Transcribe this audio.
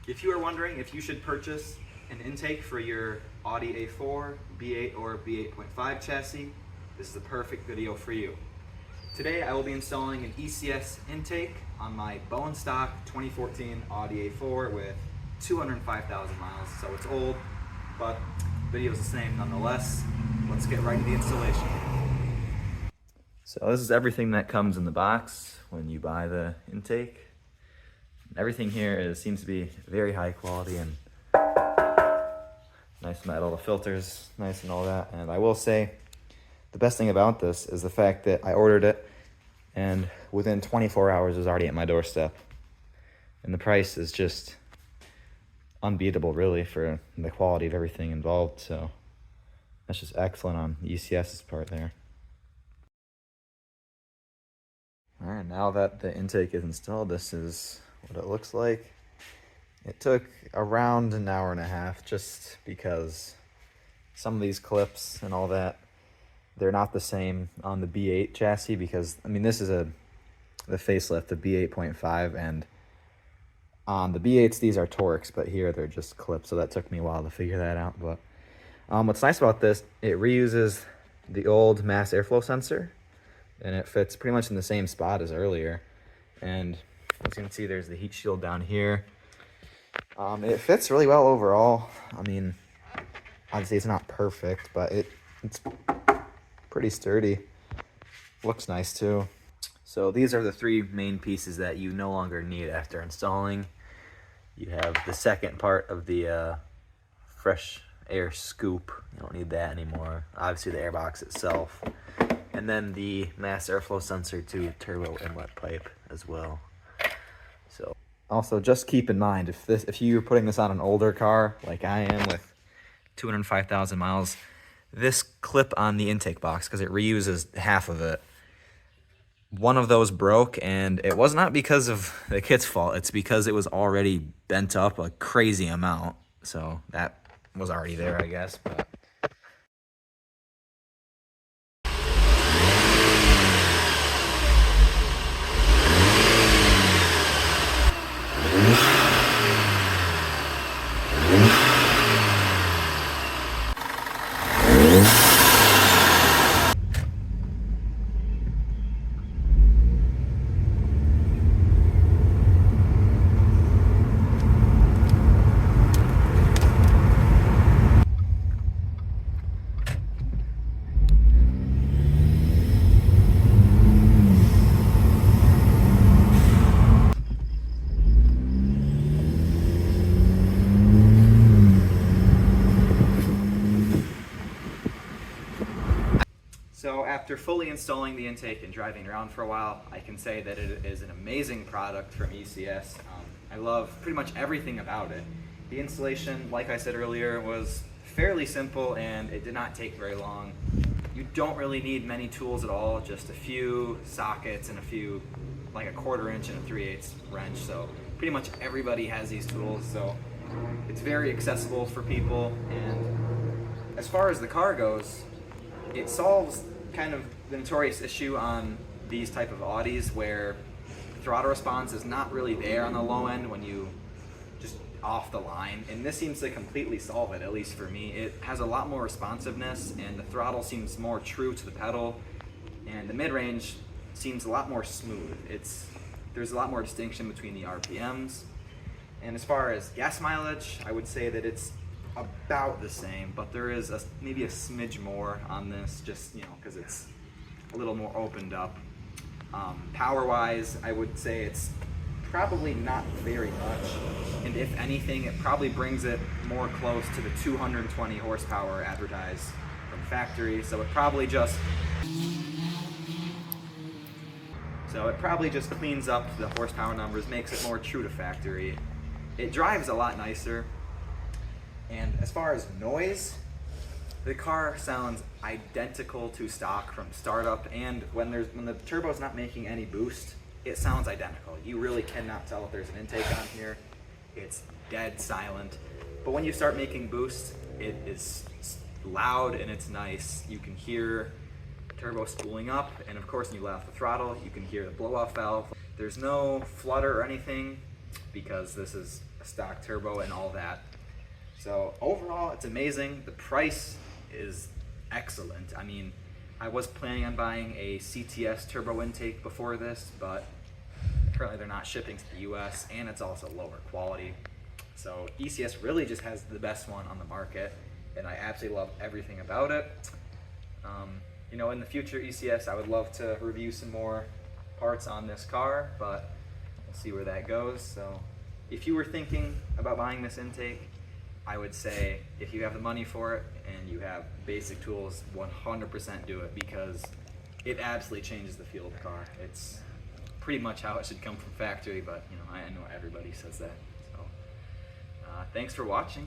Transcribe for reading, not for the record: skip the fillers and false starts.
If you are wondering if you should purchase an intake for your Audi A4, B8, or B8.5 chassis, this is the perfect video for you. Today I will be installing an ECS intake on my bone stock 2014 Audi A4 with 205,000 miles, so it's old, but the video is the same nonetheless. Let's get right into the installation. So this is everything that comes in the box when you buy the intake. Everything here seems to be very high quality and nice metal. The filter's nice and all that. And I will say, the best thing about this is the fact that I ordered it and within 24 hours it was already at my doorstep. And the price is just unbeatable really for the quality of everything involved. So that's just excellent on ECS's part there. All right, now that the intake is installed, this is what it looks like. It took around an hour and a half just because some of these clips and all that, they're not the same on the B8 chassis because, I mean, this is the facelift, the B8.5, and on the B8s, these are Torx, but here they're just clips, so that took me a while to figure that out. But what's nice about this, it reuses the old mass airflow sensor, and it fits pretty much in the same spot as earlier. And as you can see, there's the heat shield down here. It fits really well overall. I mean, obviously it's not perfect, but it's pretty sturdy. Looks nice too. So these are the three main pieces that you no longer need after installing. You have the second part of the fresh air scoop. You don't need that anymore. Obviously the airbox itself. And then the mass airflow sensor to turbo inlet pipe as well. So also just keep in mind, if you're putting this on an older car like I am with 205,000 miles, this clip on the intake box, because it reuses half of it, one of those broke, and it was not because of the kit's fault. It's because it was already bent up a crazy amount. So that was already there, I guess. But So after fully installing the intake and driving around for a while, I can say that it is an amazing product from ECS. I love pretty much everything about it. The installation, like I said earlier, was fairly simple and it did not take very long. You don't really need many tools at all, just a few sockets and a few, like a 1/4 inch and a 3/8 wrench. So pretty much everybody has these tools, so it's very accessible for people. And as far as the car goes, it solves kind of the notorious issue on these type of Audis where throttle response is not really there on the low end when you just off the line, and this seems to completely solve it, at least for me. It has a lot more responsiveness and the throttle seems more true to the pedal, and the mid-range seems a lot more smooth. There's a lot more distinction between the RPMs, and as far as gas mileage, I would say that it's about the same, but there is maybe a smidge more on this, just because it's a little more opened up. Power wise, I would say it's probably not very much, and if anything, it probably brings it more close to the 220 horsepower advertised from factory. So it probably just cleans up the horsepower numbers, makes it more true to factory. It drives a lot nicer. And as far as noise, the car sounds identical to stock from startup, and when the turbo's not making any boost, it sounds identical. You really cannot tell if there's an intake on here. It's dead silent. But when you start making boost, it is loud and it's nice. You can hear turbo spooling up, and of course when you let off the throttle, you can hear the blow-off valve. There's no flutter or anything because this is a stock turbo and all that. So overall, it's amazing. The price is excellent. I mean, I was planning on buying a CTS turbo intake before this, but currently they're not shipping to the US, and it's also lower quality. So ECS really just has the best one on the market, and I absolutely love everything about it. You know, in the future ECS, I would love to review some more parts on this car, but we'll see where that goes. So if you were thinking about buying this intake, I would say if you have the money for it and you have basic tools, 100% do it, because it absolutely changes the feel of the car. It's pretty much how it should come from factory, but you know, I know everybody says that. So thanks for watching.